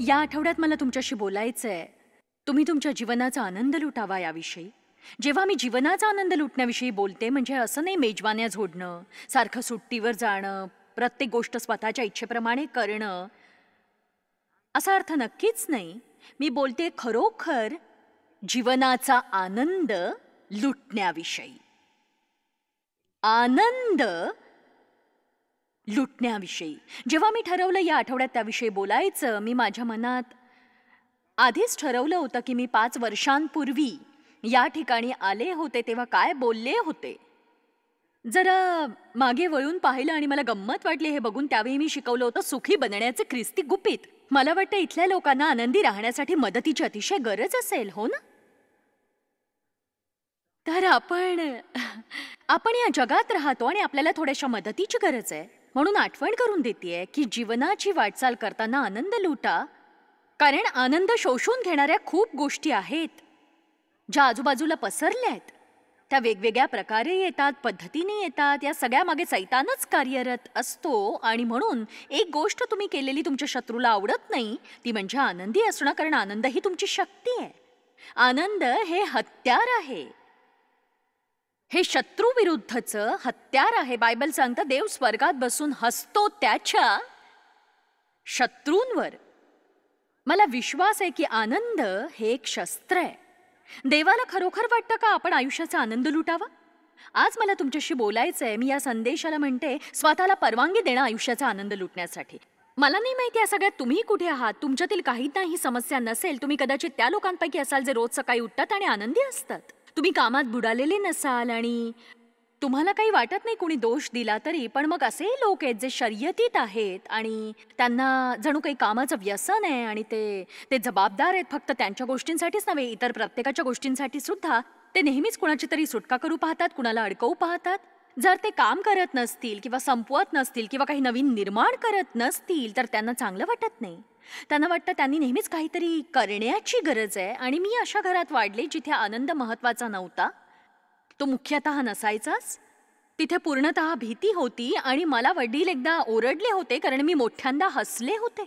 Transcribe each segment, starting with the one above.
या आठवड्यात मला तुमच्याशी बोलायचंय. तुम्ही तुमच्या जीवनाचा आनंद लुटावा याविषयी. जेव्हा मी जीवनाचा आनंद लुटण्याविषयी बोलते म्हणजे असं नाही मेजवान्या झोडणं, सारखं सुट्टीवर जाणं, प्रत्येक गोष्ट स्वतःच्या इच्छेप्रमाणे करणं, असा अर्थ नक्कीच नाही. मी बोलते खरोखर जीवनाचा आनंद लुटण्याविषयी. आनंद लुटण्याविषयी. जेव्हा मी ठरवलं या आठवड्यात त्याविषयी बोलायचं, मी माझ्या मनात आधीच ठरवलं होतं की मी 5 वर्षांपूर्वी या ठिकाणी आले होते तेव्हा काय बोलले होते. जरा मागे वळून पाहिलं आणि मला गंमत वाटली हे बघून. त्यावेळी मी शिकवलं होतं सुखी बनण्याचे ख्रिस्ती गुपित. मला वाटतं इथल्या लोकांना आनंदी राहण्यासाठी मदतीची अतिशय गरज असेल, हो ना? तर आपण या जगात राहतो आणि आपल्याला थोड्याशा मदतीची गरज आहे. म्हणून आठवण करून देतेय की जीवनाची वाटचाल करताना आनंद लुटा, कारण आनंद शोषून घेणाऱ्या खूप गोष्टी आहेत ज्या आजूबाजूला पसरल्या आहेत. त्या वेगवेगळ्या प्रकारे येतात, पद्धतीने येतात. या सगळ्या मागे सैतानच कार्यरत असतो. आणि म्हणून एक गोष्ट तुम्ही केलेली तुमच्या शत्रूला आवडत नाही, ती म्हणजे आनंदी असणं, कारण आनंद ही तुमची शक्ती आहे. आनंद हे हत्यार आहे, हे शत्रू विरुद्धचं हत्यार आहे. बायबल सांगतं देव स्वर्गात बसून हसतो त्याच्या शत्रूंवर. मला विश्वास आहे की आनंद हे एक शस्त्र आहे. देवाला खरोखर वाटतं का आपण आयुष्याचा आनंद लुटावा? आज मला तुमच्याशी बोलायचं आहे. मी या संदेशाला म्हणते स्वतःला परवानगी देणं आयुष्याचा आनंद लुटण्यासाठी. मला नाही माहिती या सगळ्यात तुम्ही कुठे आहात. तुमच्यातील काहींनाही समस्या नसेल. तुम्ही कदाचित त्या लोकांपैकी असाल जे रोज सकाळी उठतात आणि आनंदी असतात. तुम्ही कामात बुडालेले नसाल आणि तुम्हाला काही वाटत नाही कोणी दोष दिला तरी. पण मग असे लोक आहेत जे शर्यतीत आहेत आणि त्यांना जणू काही कामाचं व्यसन आहे आणि ते जबाबदार आहेत फक्त त्यांच्या गोष्टींसाठीच नव्हे, इतर प्रत्येकाच्या गोष्टींसाठी सुद्धा. ते नेहमीच कुणाची तरी सुटका करू पाहतात, कुणाला अडकवू पाहतात. जर ते काम करत नसतील किंवा संपवत नसतील किंवा काही नवीन निर्माण करत नसतील तर त्यांना चांगलं वाटत नाही. त्यांना वाटतं त्यांनी नेहमीच काहीतरी करण्याची गरज आहे. आणि मी अशा घरात वाढले जिथे आनंद महत्वाचा नव्हता, तो मुख्यतः नसायचाच. तिथे पूर्णतः भीती होती आणि मला वडील एकदा ओरडले होते कारण मी मोठ्यांदा हसले होते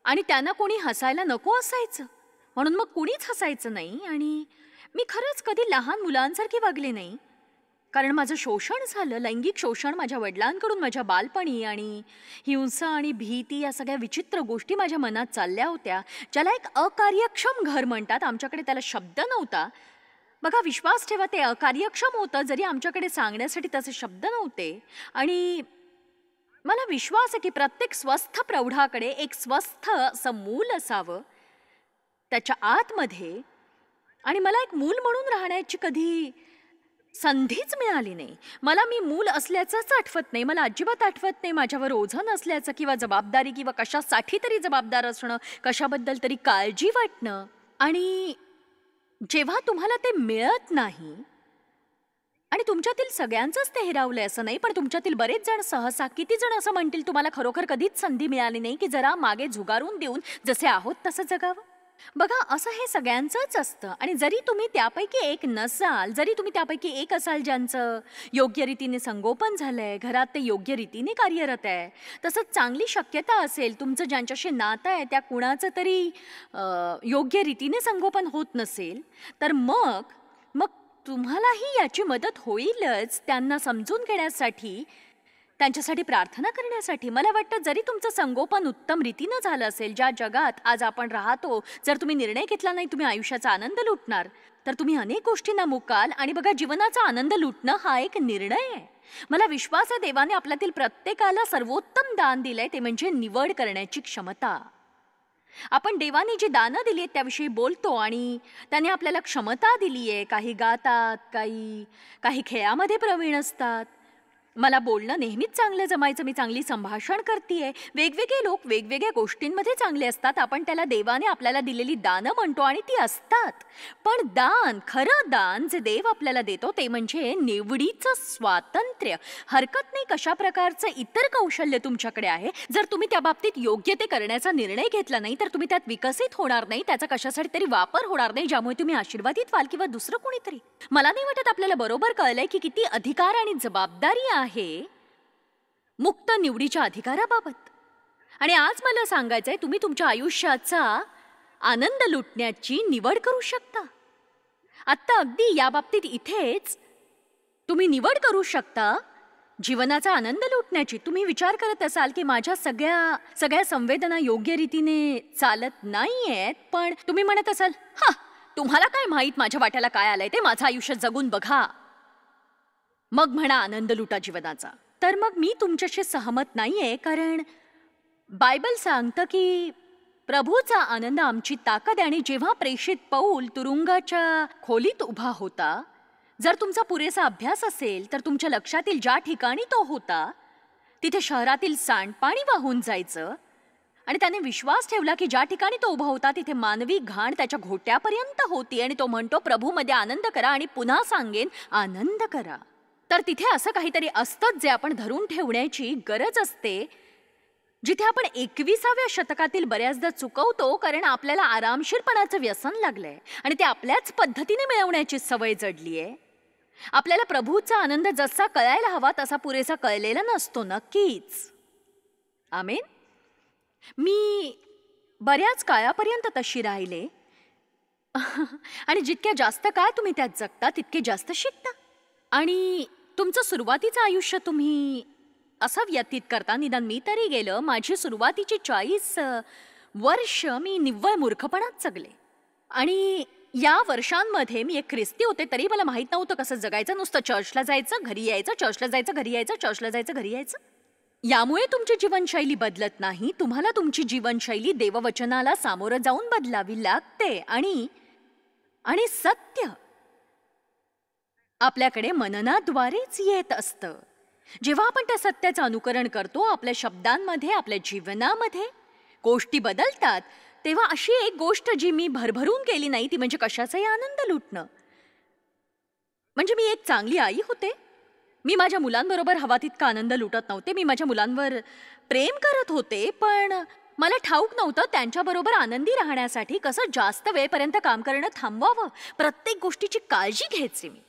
आणि त्यांना कोणी हसायला नको असायचं, म्हणून मग कुणीच हसायचं नाही. आणि मी खरंच कधी लहान मुलांसारखी वागले नाही, कारण माझं शोषण झालं, लैंगिक शोषण माझ्या वडिलांकडून माझ्या बालपणी. आणि हिंसा आणि भीती या सगळ्या विचित्र गोष्टी माझ्या मनात चालल्या होत्या, ज्याला एक अकार्यक्षम घर म्हणतात. आमच्याकडे त्याला शब्द नव्हता. बघा, विश्वास ठेवा, ते अकार्यक्षम होतं जरी आमच्याकडे सांगण्यासाठी तसे शब्द नव्हते. आणि मला विश्वास आहे की प्रत्येक स्वस्थ प्रौढाकडे एक स्वस्थ असं मूल असावं त्याच्या आतमध्ये. आणि मला एक मूल म्हणून राहण्याची कधी संधीच मिळाली नाही. मला मी मूल असल्याचंच आठवत नाही. मला अजिबात आठवत नाही माझ्यावर ओझं नसल्याचं किंवा जबाबदारी किंवा कशासाठी तरी जबाबदार असणं, कशाबद्दल तरी काळजी वाटणं. आणि जेव्हा तुम्हाला ते मिळत नाही, आणि तुमच्यातील सगळ्यांचंच ते हिरावलंय असं नाही, पण तुमच्यातील बरेच जण, सहसा किती जण असं म्हणतील तुम्हाला खरोखर कधीच संधी मिळाली नाही की जरा मागे झुगारून देऊन जसे आहोत तसं जगावं. बघा, असं हे सगळ्यांचंच असतं. आणि जरी तुम्ही त्यापैकी एक नसाल, जरी तुम्ही त्यापैकी एक असाल ज्यांचं योग्य रीतीने संगोपन झालंय, घरात ते योग्य रीतीने कार्यरत आहे, तसंच चांगली शक्यता असेल तुमचं ज्यांच्याशी नातं आहे त्या कुणाचं तरी योग्य रीतीने संगोपन होत नसेल, तर मग तुम्हालाही याची मदत होईलच त्यांना समजून घेण्यासाठी, त्यांच्यासाठी प्रार्थना करण्यासाठी. मला वाटतं जरी तुमचं संगोपन उत्तम रीतीनं झालं असेल, ज्या जगात आज आपण राहतो, जर तुम्ही निर्णय घेतला नाही तुम्ही आयुष्याचा आनंद लुटणार, तर तुम्ही अनेक गोष्टींना मुकाल. आणि बघा, जीवनाचा आनंद लुटणं हा एक निर्णय आहे. मला विश्वास आहे देवाने आपल्यातील प्रत्येकाला सर्वोत्तम दान दिलंय, ते म्हणजे निवड करण्याची क्षमता. आपण देवाने जी दानं दिली आहेत त्याविषयी बोलतो आणि त्याने आपल्याला क्षमता दिली आहे. काही गातात, काही खेळामध्ये प्रवीण असतात. मला बोलणं नेहमीच चांगलं जमायचं, मी चांगली संभाषण करतेय. वेगवेगळे लोक वेगवेगळ्या गोष्टींमध्ये चांगले असतात. आपण त्याला देवाने आपल्याला दिलेली दानं म्हणतो आणि ती असतात. पण दान, खरं दान जे देव आपल्याला देतो ते म्हणजे निवडीचं स्वातंत्र्य. हरकत नाही कशा प्रकारचं इतर कौशल्य तुमच्याकडे आहे, जर तुम्ही त्या बाबतीत योग्य ते करण्याचा निर्णय घेतला नाही तर तुम्ही त्यात विकसित होणार नाही, त्याचा कशासाठी तरी वापर होणार नाही, ज्यामुळे तुम्ही आशीर्वादित व्हाल किंवा दुसरं कोणीतरी. मला नाही वाटत आपल्याला बरोबर कळलंय की किती अधिकार आणि जबाबदारी आहे मुक्त निवडीच्या अधिकाराबाबत. आणि आज मला सांगायचंय, तुम्ही तुमच्या आयुष्याचा आनंद लुटण्याची निवड करू शकता. आत्ता अगदी या बाबतीत इथेच तुम्ही निवड करू शकता जीवनाचा आनंद लुटण्याची. तुम्ही विचार करत असाल की माझ्या सगळ्या संवेदना योग्य रीतीने चालत नाहीयेत, पण तुम्ही म्हणत असाल, हा, तुम्हाला काय माहित माझ्या वाट्याला काय आलंय ते, माझं आयुष्य जगून बघा, मग म्हणा आनंद लुटा जीवनाचा. तर मग मी तुमच्याशी सहमत नाहीये, कारण बायबल सांगतं की प्रभूचा आनंद आमची ताकद आहे. आणि जेव्हा प्रेषित पौल तुरुंगाच्या खोलीत उभा होता, जर तुमचा पुरेसा अभ्यास असेल तर तुमच्या लक्षात येईल ज्या ठिकाणी तो होता तिथे शहरातील सांडपाणी वाहून जायचं, आणि त्याने विश्वास ठेवला की ज्या ठिकाणी तो उभा होता तिथे मानवी घाण त्याच्या घोट्यापर्यंत होती, आणि तो म्हणतो प्रभूमध्ये आनंद करा, आणि पुन्हा सांगेन आनंद करा. तर तिथे असं काहीतरी असतं जे आपण धरून ठेवण्याची गरज असते, जिथे आपण 21व्या शतकातील बऱ्याचदा चुकवतो, कारण आपल्याला आरामशीरपणाचं व्यसन लागलंय आणि ते आपल्याच पद्धतीने मिळवण्याची सवय जडलीये. आपल्याला प्रभूचा आनंद जसा कळायला हवा तसा पुरेसा कळलेला नसतो. नक्कीच. आमेन. मी बऱ्याच काळापर्यंत तशी राहिले आणि जितक्या जास्त काळ तुम्ही त्यात जगता तितके जास्त शिकता. आणि तुमचं सुरुवातीचं आयुष्य तुम्ही असं व्यतीत करता, निदान मी तरी गेलं, माझी सुरुवातीची 40 वर्ष मी निव्वळ मूर्खपणात जगले. आणि या वर्षांमध्ये मी एक ख्रिस्ती होते, तरी मला माहित नव्हतं कसं जगायचं. नुसतं चर्चला जायचं, घरी यायचं, चर्चला जायचं, घरी यायचं, चर्चला जायचं, घरी यायचं. यामुळे तुमची जीवनशैली बदलत नाही. तुम्हाला तुमची जीवनशैली देववचनाला सामोरं जाऊन बदलावी लागते. आणि सत्य आपल्याकडे मननाद्वारेच येत असतं. जेव्हा आपण त्या सत्याचं अनुकरण करतो, आपल्या शब्दांमध्ये, आपल्या जीवनामध्ये गोष्टी बदलतात. तेव्हा अशी एक गोष्ट जी मी भरभरून केली नाही ती म्हणजे कशाचाही आनंद लुटणं. म्हणजे मी एक चांगली आई होते. मी माझ्या मुलांबरोबर हवा तितका आनंद लुटत नव्हते. मी माझ्या मुलांवर प्रेम करत होते, पण मला ठाऊक नव्हतं त्यांच्याबरोबर आनंदी राहण्यासाठी कसं जास्त वेळपर्यंत काम करणं थांबवावं. प्रत्येक गोष्टीची काळजी घ्यायची मी.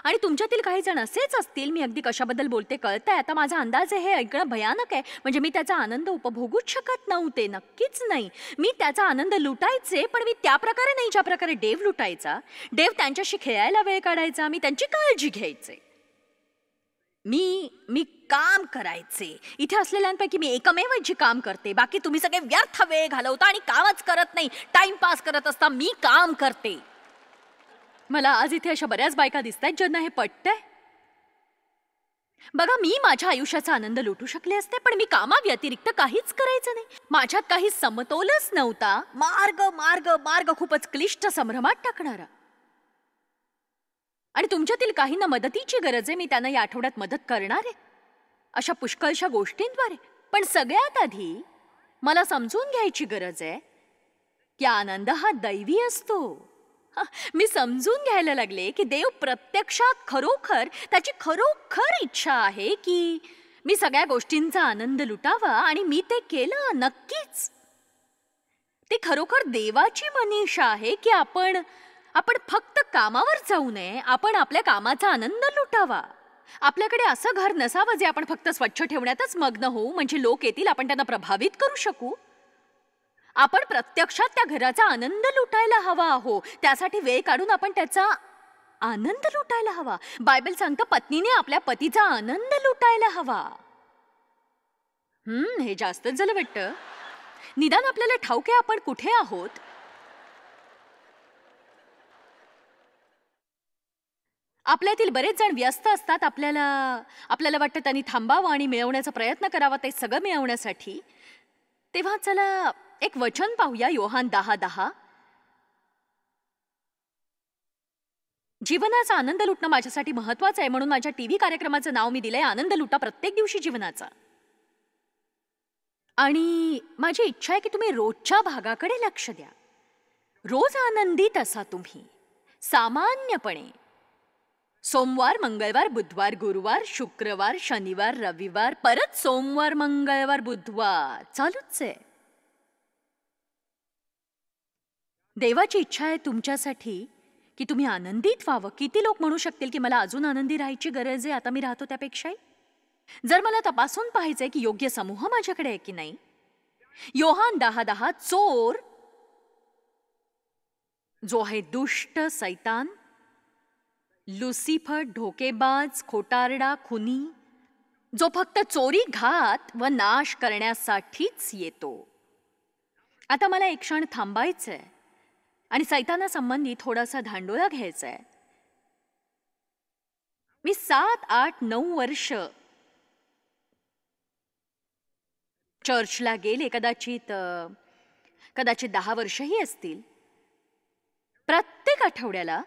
आणि तुमच्यातील काही जण असेच असतील. मी अगदी कशाबद्दल बोलते कळतंय. आता माझा अंदाज आहे हे ऐकणं भयानक आहे. म्हणजे मी त्याचा आनंद उपभोगूच शकत नव्हते. नक्कीच नाही. मी त्याचा आनंद लुटायचे, पण मी त्या प्रकारे नाही ज्या प्रकारे देव लुटायचा. देव त्यांच्याशी खेळायला वेळ काढायचा, मी त्यांची काळजी घ्यायचे. मी काम करायचे. इथे असलेल्यांपैकी मी एकमेव जी काम करते. बाकी तुम्ही सगळे व्यर्थ वेळ घालवता आणि कामच करत नाही, टाइमपास करत असता. मी काम करते. मला आज इथे अशा बऱ्याच बायका दिसतायत ज्यांना हे पटतंय. बघा, मी माझ्या आयुष्याचा आनंद लुटू शकले असते, पण मी कामाव्यतिरिक्त काहीच करायचं नाही. माझ्यात काही समतोलच नव्हता. मार्ग मार्ग मार्ग खूपच क्लिष्ट संभ्रमात टाकणारा. आणि तुमच्यातील काहींना मदतीची गरज आहे. मी त्यांना या आठवड्यात मदत करणार आहे अशा पुष्कळशा गोष्टींद्वारे. पण सगळ्यात आधी मला समजून घ्यायची गरज आहे की आनंद हा दैवी असतो. मी समजून घ्यायला लागले की देव प्रत्यक्षात खरोखर त्याची खरोखर इच्छा आहे की मी सगळ्या गोष्टींचा आनंद लुटावा, आणि मी ते केलं. नक्कीच ती खरोखर देवाची मनीषा आहे की आपण फक्त कामावर जाऊ नये, आपण आपल्या कामाचा आनंद लुटावा. आपल्याकडे असं घर नसावं जे आपण फक्त स्वच्छ ठेवण्यातच मग्न होऊ, म्हणजे लोक येतील आपण त्यांना प्रभावित करू शकू. आपण प्रत्यक्षात त्या घराचा आनंद लुटायला हवा हो. त्यासाठी वेळ काढून आपण त्याचा आनंद लुटायला हवा. बायबल सांगतं पत्नीने आपल्या पतीचा आनंद लुटायला हवा. हे जास्तच झालं वाटतं. निदान आपल्याला ठाऊक आहे आपण कुठे आहोत. आपल्यातील बरेच जण व्यस्त असतात. आपल्याला वाटतं त्यांनी थांबावं आणि मिळवण्याचा प्रयत्न करावा ते सगळं मिळवण्यासाठी. तेव्हा चला एक वचन पाहूया, योहान 10:10. जीवनाचा आनंद लुटणं माझ्यासाठी महत्वाचं आहे, म्हणून माझ्या टीव्ही कार्यक्रमाचं नाव मी दिलंय आनंद लुटा प्रत्येक दिवशी जीवनाचा. आणि माझी इच्छा आहे की तुम्ही रोजच्या भागाकडे लक्ष द्या. रोज आनंदित असा तुम्ही. सामान्यपणे सोमवार, मंगळवार, बुधवार, गुरुवार, शुक्रवार, शनिवार, रविवार, परत सोमवार, मंगळवार, बुधवार चालूच आहे. देवाची इच्छा आहे तुमच्यासाठी की तुम्ही आनंदित व्हावं. किती लोक म्हणू शकतील की मला अजून आनंदी राहायची गरज आहे, आता मी राहतो त्यापेक्षाही. जर मला तपासून पाहायचंय की योग्य समूह माझ्याकडे आहे की नाही, योहान 10:10 चोर जो आहे दुष्ट सैतान, लुसिफर ढोकेबाज, खोटारडा, खुनी, जो फक्त चोरी, घात व नाश करण्यासाठीच येतो. आता मला एक क्षण थांबायचंय आणि सैतानासंबंधी थोडासा धांडोळा घ्यायचाय. मी 7, 8, 9 वर्ष चर्चला गेले, कदाचित 10 वर्षही असतील. प्रत्येक आठवड्याला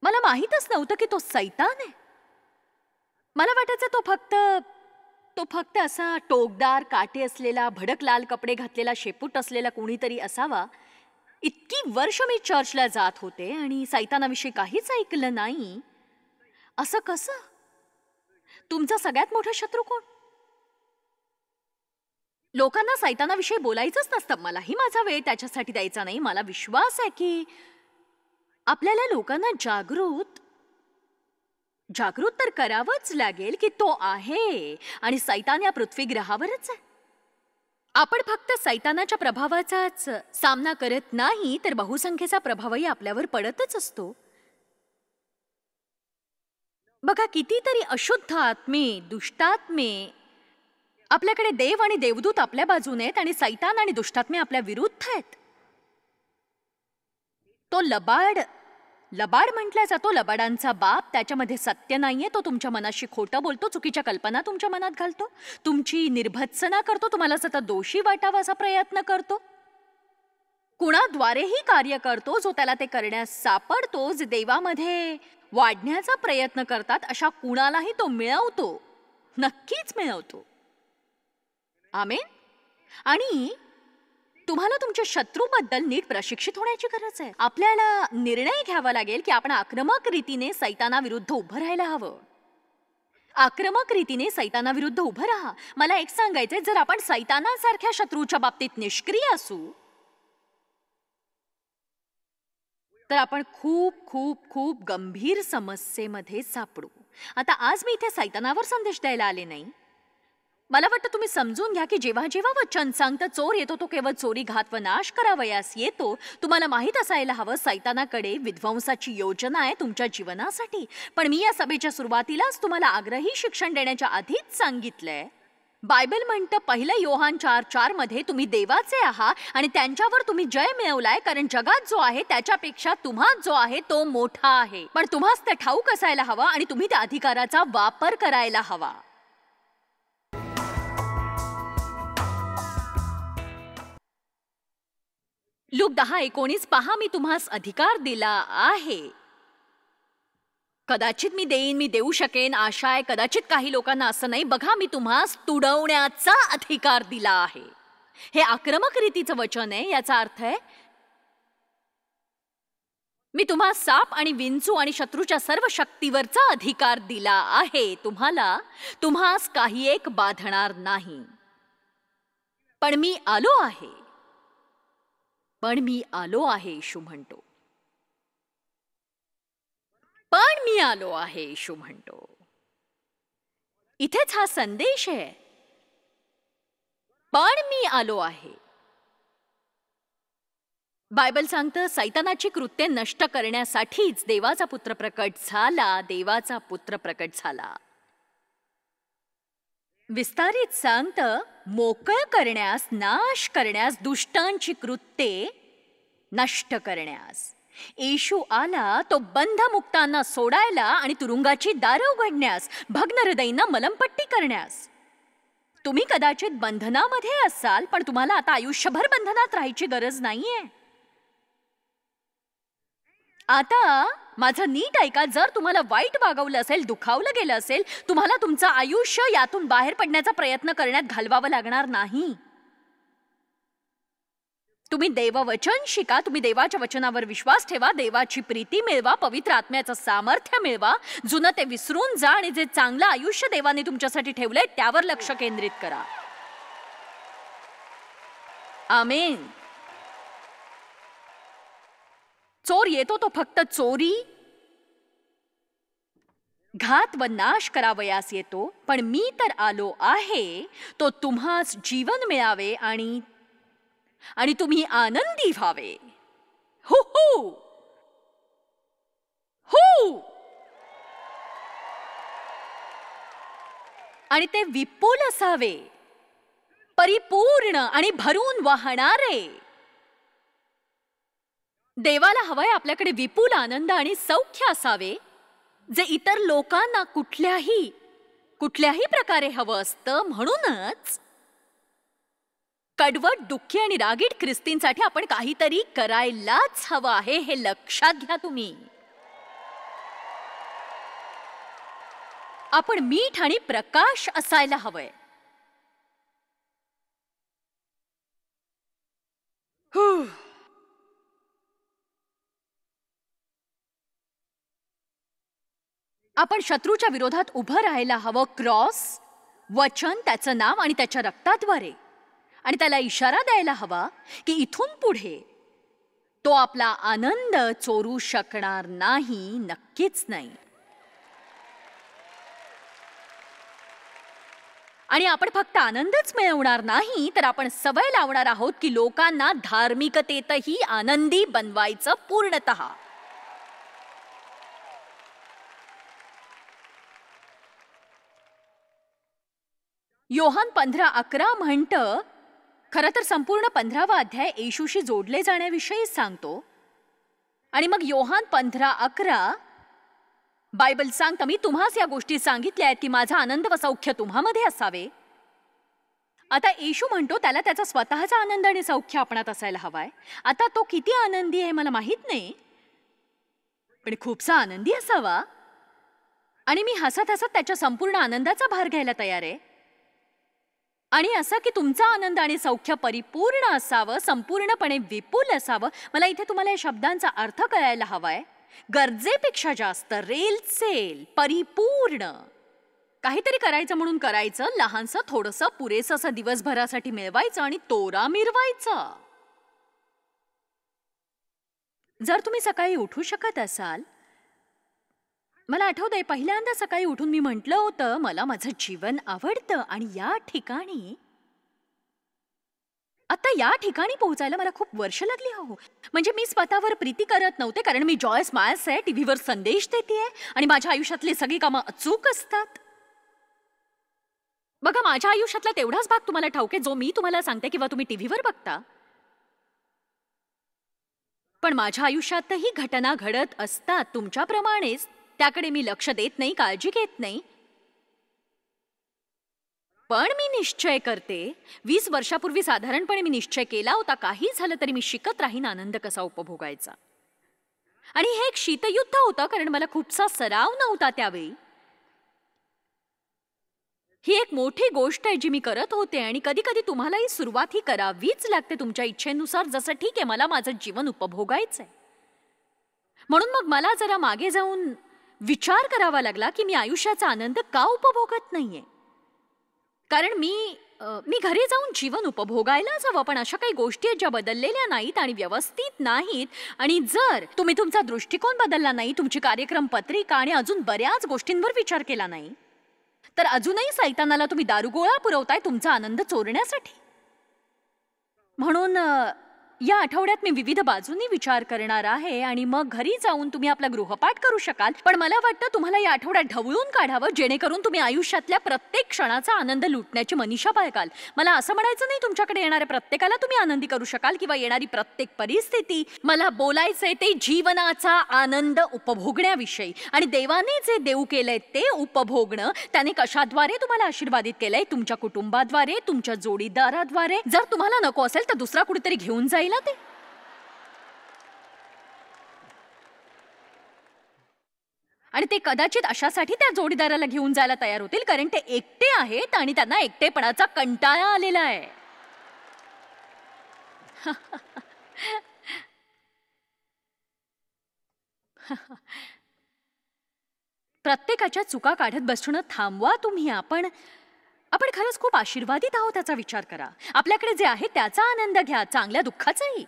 मला माहीतच नव्हतं की तो सैतान आहे. मला वाटायचं तो फक्त असा टोकदार, काटे असलेला, भडक लाल कपडे घातलेला, शेपूट असलेला कोणीतरी असावा. इतकी वर्ष मी चर्चला जात होते आणि सैतानाविषयी काहीच ऐकलं नाही. असं कसं? तुमचा सगळ्यात मोठा शत्रू कोण? लोकांना सैतानाविषयी बोलायचंच नसतं. मलाही माझा वेळ त्याच्यासाठी द्यायचा नाही. मला विश्वास आहे की आपल्याला लोकांना जागृत तर करावंच लागेल की तो आहे आणि सैतान या पृथ्वीग्रहावरच आहे. आपण फक्त सैतानाच्या प्रभावाचाच सामना करत नाही, तर बहुसंख्येचा प्रभावही आपल्यावर पडतच असतो. बघा, कितीतरी अशुद्ध आत्मे, दुष्टात्मे आपल्याकडे, देव आणि देवदूत आपल्या बाजूने आहेत आणि सैतान आणि दुष्टात्मे आपल्या विरुद्ध आहेत. तो लबाड म्हटला जातो, लबाडांचा बाप. त्याच्यामध्ये सत्य नाहीये. तो तुमच्या मनाशी खोटं बोलतो, चुकीच्या कल्पना तुमच्या मनात घालतो, तुमची निर्भत्सना करतो, तुम्हाला सतत दोषी वाटावा असा प्रयत्न करतो. कुणाद्वारेही कार्य करतो जो त्याला ते करण्यास सापडतो. जे देवामध्ये वाढण्याचा प्रयत्न करतात अशा कुणालाही तो मिळवतो, नक्कीच मिळवतो. आमेन. आणि तुम्हाला तुमच्या शत्रूबद्दल नीट प्रशिक्षित होण्याची गरज आहे. आपल्याला निर्णय घ्यावा लागेल की आपण आक्रमक रीतीने सैतानाविरुद्ध उभं राहायला हवं. आक्रमक रीतीने सैतानाविरुद्ध उभं राहा. मला एक सांगायचंय, जर आपण सैतानासारख्या शत्रूच्या बाबतीत निष्क्रिय असू तर आपण खूप खूप खूप गंभीर समस्येमध्ये सापडू. आता आज मी इथे सैतानावर संदेश द्यायला आले नाही. मला वाटतं तुम्ही समजून घ्या की जेव्हा जेव्हा वचन सांगतं चोर येतो, तो केवळ चोरी, घात व नाश करावयास येतो. तुम्हाला माहीत असायला हवं, सैतानाकडे विध्वंसाची योजना आहे तुमच्या जीवनासाठी. पण मी या सभेच्या सुरुवातीलाच तुम्हाला आग्रही शिक्षण देण्याच्या आधीच सांगितलंय, बायबल म्हणतं 1 योहान 4:4 मध्ये तुम्ही देवाचे आहात आणि त्यांच्यावर तुम्ही जय मिळवलाय, कारण जगात जो आहे त्याच्यापेक्षा तुम्हात जो आहे तो मोठा आहे. पण तुम्हास ते ठाऊक असायला हवं आणि तुम्ही त्या अधिकाराचा वापर करायला हवा. लूक 10:19 पहा, मी तुम्हास अधिकार दिला आहे. कदाचित मी देऊ शकेन, आशा आहे. कदाचित काही लोकांना असं नाही. बघा, मी तुम्हास तुडवण्याचा अधिकार दिला आहे. हे आक्रमक रीतीचं वचन आहे. याचा अर्थ आहे, मी तुम्हास साप आणि विंचू आणि शत्रूच्या सर्व शक्तीवरचा अधिकार दिला आहे. तुम्हास काही एक बाधणार नाही. पण मी आलो आहे, येशू म्हणतो. पण मी आलो आहे, येशू म्हणतो. इथेच हा संदेश आहे. पण मी आलो आहे. बायबल सांगतं, सैतानाची कृत्ये नष्ट करण्यासाठीच देवाचा पुत्र प्रकट झाला. विस्तारित सांगतं, मोकळ करण्यास, नाश करण्यास, दुष्टांची कृत्ये नष्ट करण्यास. येशू आला तो बंधमुक्तांना सोडायला आणि तुरुंगाची दारं उघडण्यास, भग्न हृदयींना मलमपट्टी करण्यास. तुम्ही कदाचित बंधनामध्ये असाल, पण तुम्हाला आता आयुष्यभर बंधनात राहायची गरज नाहीये. आता माझं नीट ऐका, जर तुम्हाला वाईट वागवलं असेल, दुखावलं गेलं असेल, तुम्हाला तुमचं आयुष्य यातून बाहेर पडण्याचा प्रयत्न करण्यात घालवावं लागणार नाही. तुम्ही देववचन शिका, तुम्ही देवाच्या वचनावर विश्वास ठेवा, देवाची प्रीती मिळवा, पवित्र आत्म्याचं सामर्थ्य मिळवा, जुनं ते विसरून जा आणि जे चांगलं आयुष्य देवाने तुमच्यासाठी ठेवलंय त्यावर लक्ष केंद्रित करा. आमेन. चोर येतो तो फक्त चोरी, घात व नाश करावयास येतो, पण मी तर आलो आहे तो तुम्हास जीवन मिळावे आणि तुम्ही आनंदी व्हावे. हु हु हु. आणि ते विपुल असावे, परिपूर्ण आणि भरून वाहणारे. देवाला हवंय आपल्याकडे विपुल आनंद आणि सौख्य असावे, जे इतर लोकांना कुठल्याही प्रकारे हवं असतं. म्हणूनच कडवट, दुःखी आणि रागीट ख्रिस्तींसाठी आपण काहीतरी करायलाच हवं आहे, हे लक्षात घ्या तुम्ही. आपण मीठ आणि प्रकाश असायला हवंय. आपण शत्रूच्या विरोधात उभं राहायला हवं. क्रॉस, वचन, त्याचं नाव आणि त्याच्या रक्ताद्वारे. आणि त्याला इशारा द्यायला हवा की इथून पुढे तो आपला आनंद चोरू शकणार नाही, नक्कीच नाही. आणि आपण फक्त आनंदच मिळवणार नाही, तर आपण सवय लावणार आहोत की लोकांना धार्मिकतेतही आनंदी बनवायचं पूर्णतः. योहान 15:11 म्हणतं, खरं तर संपूर्ण 15वा अध्याय येशूशी जोडले जाण्याविषयी सांगतो. आणि मग योहान 15:11 बायबल सांगतं, मी तुम्हास या गोष्टी सांगितल्या आहेत की माझा आनंद व सौख्य तुम्हामध्ये असावे. आता येशू म्हणतो त्याला त्याचा स्वतःचा आनंद आणि सौख्य आपणात असायला हवाय. आता तो किती आनंदी आहे मला माहित नाही, पण खूपसा आनंदी असावा. आणि मी हसत हसत त्याच्या संपूर्ण आनंदाचा भार घ्यायला तयार आहे. आणि असं की तुमचा आनंद आणि सौख्य परिपूर्ण असावं, संपूर्णपणे विपुल असावं. मला इथे तुम्हाला या शब्दांचा अर्थ कळायला हवाय. गरजेपेक्षा जास्त, रेलचेल, परिपूर्ण. काहीतरी करायचं म्हणून करायचं, लहानसं, थोडंसं, पुरेसं असं दिवसभरासाठी मिळवायचं आणि तोरा मिरवायचा. जर तुम्ही सकाळी उठू शकत असाल, मला आठवतंय पहिल्यांदा सकाळी उठून मी म्हटलं होतं मला माझं जीवन आवडतं. आणि या ठिकाणी पोहोचायला मला खूप वर्ष लागली. हो, म्हणजे मी स्वतःवर प्रीती करत नव्हते, कारण मी जॉयस मायर्स आहे, टीव्हीवर संदेश देतेय आणि माझ्या आयुष्यातली सगळी कामं अचूक असतात. बघा, माझ्या आयुष्यातला तेवढाच भाग तुम्हाला ठाऊक आहे जो मी तुम्हाला सांगते किंवा तुम्ही टीव्हीवर बघता. पण माझ्या आयुष्यातही घटना घडत असतात तुमच्याप्रमाणेच. त्याकडे मी लक्ष देत नाही, काळजी घेत नाही. पण मी निश्चय करते, 20 वर्षापूर्वी साधारणपणे मी निश्चय केला होता, काही झालं तरी मी शिकत राहीन आनंद कसा उपभोगायचा. आणि हे एक शीतयुद्ध होतं, कारण मला खूपसा सराव नव्हता त्यावेळी. ही एक मोठी गोष्ट आहे जी मी करत होते. आणि कधी कधी तुम्हालाही सुरुवात ही करावीच लागते तुमच्या इच्छेनुसार. जसं ठीक आहे, मला माझं जीवन उपभोगायचंय. म्हणून मग मला जरा मागे जाऊन विचार करावा लागला की मी आयुष्याचा आनंद का उपभोगत नाहीये. कारण मी घरी जाऊन जीवन उपभोगायलाच हवं, पण अशा काही गोष्टी आहेत ज्या बदललेल्या नाहीत आणि व्यवस्थित नाहीत. आणि जर तुम्ही तुमचा दृष्टिकोन बदलला नाही, तुमची कार्यक्रम पत्रिका आणि अजून बऱ्याच गोष्टींवर विचार केला नाही, तर अजूनही सैतानाला तुम्ही दारुगोळा पुरवताय तुमचा आनंद चोरण्यासाठी. म्हणून या आठवड्यात मी विविध बाजूंनी विचार करणार आहे आणि मग घरी जाऊन तुम्ही आपला गृहपाठ करू शकाल. पण मला वाटतं तुम्हाला या आठवड्यात ढवळून काढावं, जेणेकरून तुम्ही आयुष्यातल्या प्रत्येक क्षणाचा आनंद लुटण्याची मनीषा बाळगाल. मला असं म्हणायचं नाही तुमच्याकडे येणाऱ्या प्रत्येकाला तुम्ही आनंदी करू शकाल किंवा येणारी प्रत्येक परिस्थिती. मला बोलायचंय ते जीवनाचा आनंद उपभोगण्याविषयी. आणि देवाने जे देऊ केलंय ते उपभोगणं, त्याने कशाद्वारे तुम्हाला आशीर्वादित केलंय, तुमच्या कुटुंबाद्वारे, तुमच्या जोडीदाराद्वारे. जर तुम्हाला नको असेल तर दुसरा कुठेतरी घेऊन जाईल ते. आणि ते कदाचित अशासाठी त्या जोडीदाराला घेऊन जायला तयार होतील कारण ते एकटे आहेत आणि त्यांना एकटेपणाचा कंटाळा आलेला आहे. प्रत्येकाच्या चुका काढत बसणं थांबवा तुम्ही. आपण खरंच खूप आशीर्वादित आहोत याचा विचार करा. आपल्याकडे जे आहे त्याचा आनंद घ्या, चांगल्या दुःखाचाही.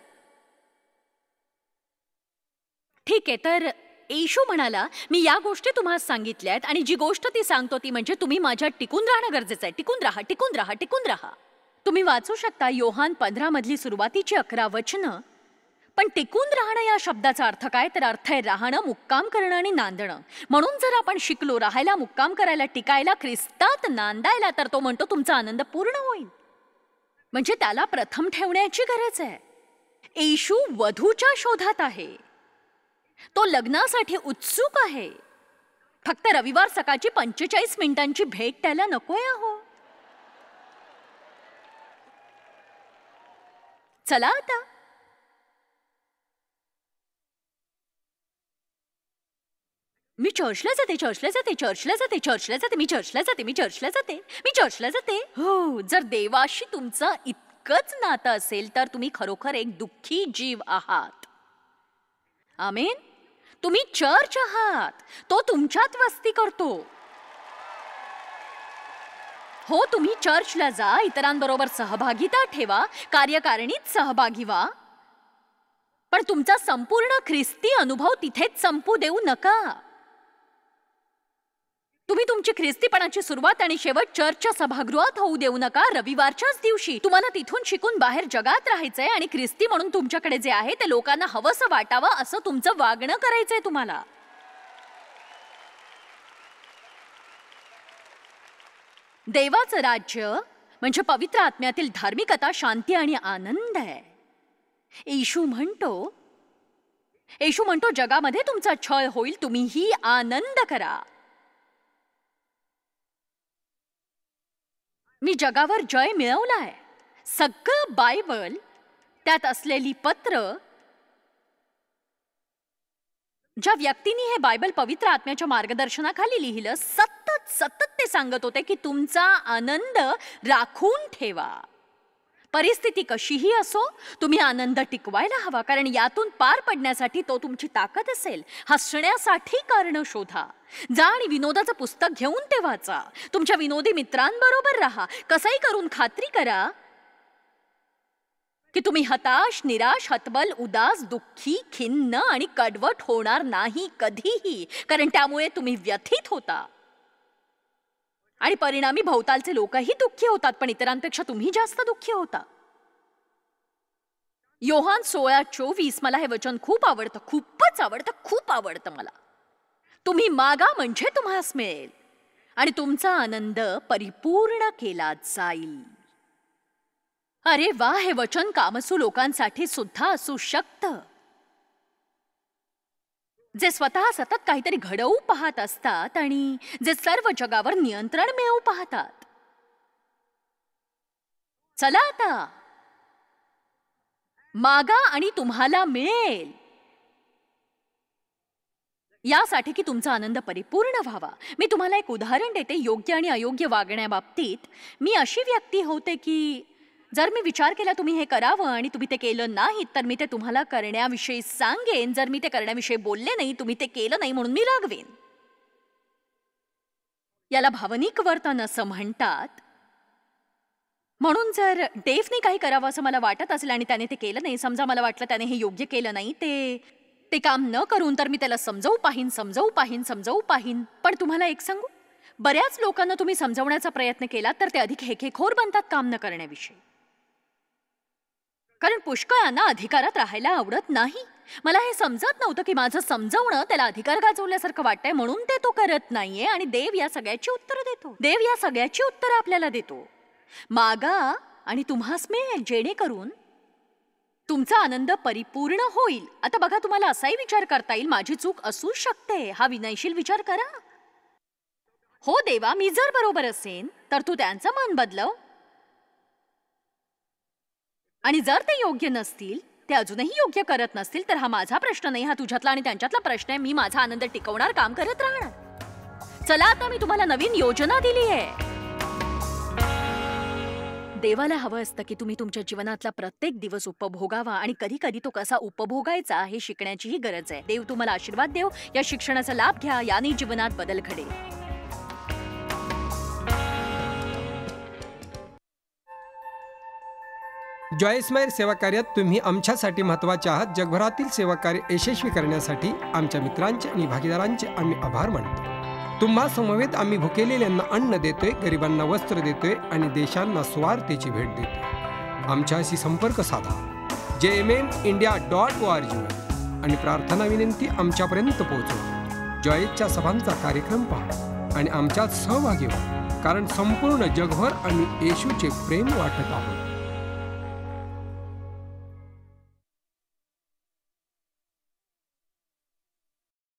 ठीक आहे, तर येशू म्हणाला, मी या गोष्टी तुम्हाला सांगितल्यात आणि जी गोष्ट ती सांगतो ती म्हणजे तुम्ही माझ्यात टिकून राहणं गरजेचं आहे. टिकून राहा, टिकून राहा, टिकून राहा. तुम्ही वाचू शकता योहान 15 मधली सुरुवातीची 11 वचनं. पण टिकून राहणं या शब्दाचा अर्थ काय? तर अर्थ आहे राहणं, मुक्काम करणं आणि नांदणं. म्हणून जर आपण शिकलो राहायला, मुक्काम करायला, टिकायला, ख्रिस्तात नांदायला, तर तो म्हणतो तुमचा आनंद पूर्ण होईल. म्हणजे त्याला प्रथम ठेवण्याची गरज आहे. येशू वधूच्या शोधात आहे. तो लग्नासाठी उत्सुक आहे. फक्त रविवार सकाळची 45 मिनिटांची भेट त्याला नकोय हो. चला आता मी चर्चला जाते, चर्चला जाते, चर्चला जाते, चर्चला जाते, मी चर्चला जाते, मी चर्चला जाते, मी चर्चला जाते. हो, जर देवाशी तुमचं इतकंच नातं असेल तर तुम्ही खरोखर एक दुःखी जीव आहात. आमेन. तुम्ही चर्च आहात. तो तुमच्यात वस्ती करतो. हो, तुम्ही चर्चला जा, इतरांबरोबर सहभागिता ठेवा, कार्यकारिणीत सहभागी व्हा, पण तुमचा संपूर्ण ख्रिस्ती अनुभव तिथेच संपू देऊ नका. तुम्ही तुमची ख्रिस्तीपणाची सुरुवात आणि शेवट चर्चच्या सभागृहात होऊ देऊ नका. रविवारच्याच दिवशी तुम्हाला तिथून शिकून बाहेर जगात राहायचंय आणि ख्रिस्ती म्हणून तुमच्याकडे जे आहे ते लोकांना हवंसं वाटावं असं तुमचं वागणं करायचंय तुम्हाला. देवाचं राज्य म्हणजे पवित्र आत्म्यातील धार्मिकता, शांती आणि आनंद आहे. येशू म्हणतो जगामध्ये तुमचा छळ होईल, तुम्हीही आनंद करा. मी जगावर जय मिळवलाय. सगळं बायबल, त्यात असलेली पत्र, ज्या व्यक्तींनी हे बायबल पवित्र आत्म्याच्या मार्गदर्शनाखाली लिहिलं, सतत ते सांगत होते की तुमचा आनंद राखून ठेवा. परिस्थिती कशीही असो, तुम्ही आनंद टिकवायला हवा, कारण यातून पार पडण्यासाठी तो तुमची ताकद असेल. हसण्यासाठी कारण शोधा. जा आणि विनोदाचं पुस्तक घेऊन ते वाचा. तुमच्या विनोदी मित्रांबरोबर राहा. कसंही करून खात्री करा की तुम्ही हताश, निराश, हतबल, उदास, दुःखी, खिन्न आणि कडवट होणार नाही कधीही, कारण त्यामुळे तुम्ही व्यथित होता आणि परिणामी भोवतालचे लोकही दुःखी होतात, पण इतरांपेक्षा तुम्ही जास्त दुःखी होता. योहान 16:24 मला हे वचन खूप आवडतं, खूपच आवडतं, खूप आवडतं मला. तुम्ही मागा म्हणजे तुम्हास मिळेल आणि तुमचा आनंद परिपूर्ण केला जाईल. अरे वा, हे वचन कामसू लोकांसाठी सुद्धा असू शकतं, जे स्वतः सतत काहीतरी घडवू पाहत असतात आणि जे सर्व जगावर नियंत्रण मिळवू पाहतात. चला आता मागा आणि तुम्हाला मिळेल, यासाठी की तुमचा आनंद परिपूर्ण व्हावा. मी तुम्हाला एक उदाहरण देते. योग्य आणि अयोग्य वागण्याबाबतीत मी अशी व्यक्ती होते की जर मी विचार केला तुम्ही हे करावं आणि तुम्ही ते केलं नाही तर मी ते तुम्हाला करण्याविषयी सांगेन. जर मी ते करण्याविषयी बोलले नाही, तुम्ही ते केलं नाही म्हणून मी रागवेन. याला भावनिक वर्तन असं म्हणतात. म्हणून जर डेव्हने काही करावं असं मला वाटत असेल आणि त्याने ते केलं नाही, समजा मला वाटलं त्याने हे योग्य केलं नाही, ते काम न करून, तर मी त्याला समजावू पाहीन. पण तुम्हाला एक सांगू, बऱ्याच लोकांना तुम्ही समजावण्याचा प्रयत्न केला तर ते अधिक हेकेखोर बनतात काम न करण्याविषयी, कारण पुष्कळांना अधिकारात राहायला आवडत नाही. मला हे समजत नव्हतं की माझं समजावणं त्याला अधिकार गाजवल्यासारखं वाटतंय, म्हणून ते तो करत नाहीये. आणि देव या सगळ्याची उत्तरं देतो. देव या सगळ्याची उत्तरं आपल्याला देतो. मागा आणि तुम्हास मिळेल, जेणेकरून तुमचा आनंद परिपूर्ण होईल. आता बघा, तुम्हाला असाही विचार करता येईल माझी चूक असू शकते. हा विनयशील विचार करा. हो देवा, मी जर बरोबर असेन तर तू त्यांचं मन बदलव, आणि जर ते योग्य नसतील, ते अजूनही योग्य करत नसतील, तर हा माझा प्रश्न नाही, हा तुझ्यातला आणि त्यांच्यातला प्रश्न आहे. मी माझा आनंद टिकवणार काम करत राहणार. चला आता मी तुम्हाला नवीन योजना दिली आहे. देवाला हवं असतं की तुम्ही तुमच्या जीवनातला प्रत्येक दिवस उपभोगावा आणि कधी कधी तो कसा उपभोगायचा हे शिकण्याचीही गरज आहे. देव तुम्हाला आशीर्वाद देव. या शिक्षणाचा लाभ घ्या, याने जीवनात बदल घडेल. जॉयस्मायर सेवा कार्यात तुम्ही आमच्यासाठी महत्त्वाचे आहात. जगभरातील सेवा कार्य यशस्वी करण्यासाठी आमच्या मित्रांचे आणि भागीदारांचे आम्ही आभार मानतो. तुम्हा समवेत आम्ही भुकेलेल्यांना अन्न देतोय, गरिबांना वस्त्र देतोय आणि देशांना स्वार्थेची भेट देतोय. आमच्याशी संपर्क साधा jmnindia.org आणि प्रार्थना विनंती आमच्यापर्यंत पोहोचवा. जॉयसच्या सभांचा कार्यक्रम पहा आणि आमच्यात सहभागी व्हा, कारण संपूर्ण जगभर आम्ही येशूचे प्रेम वाटत आहोत.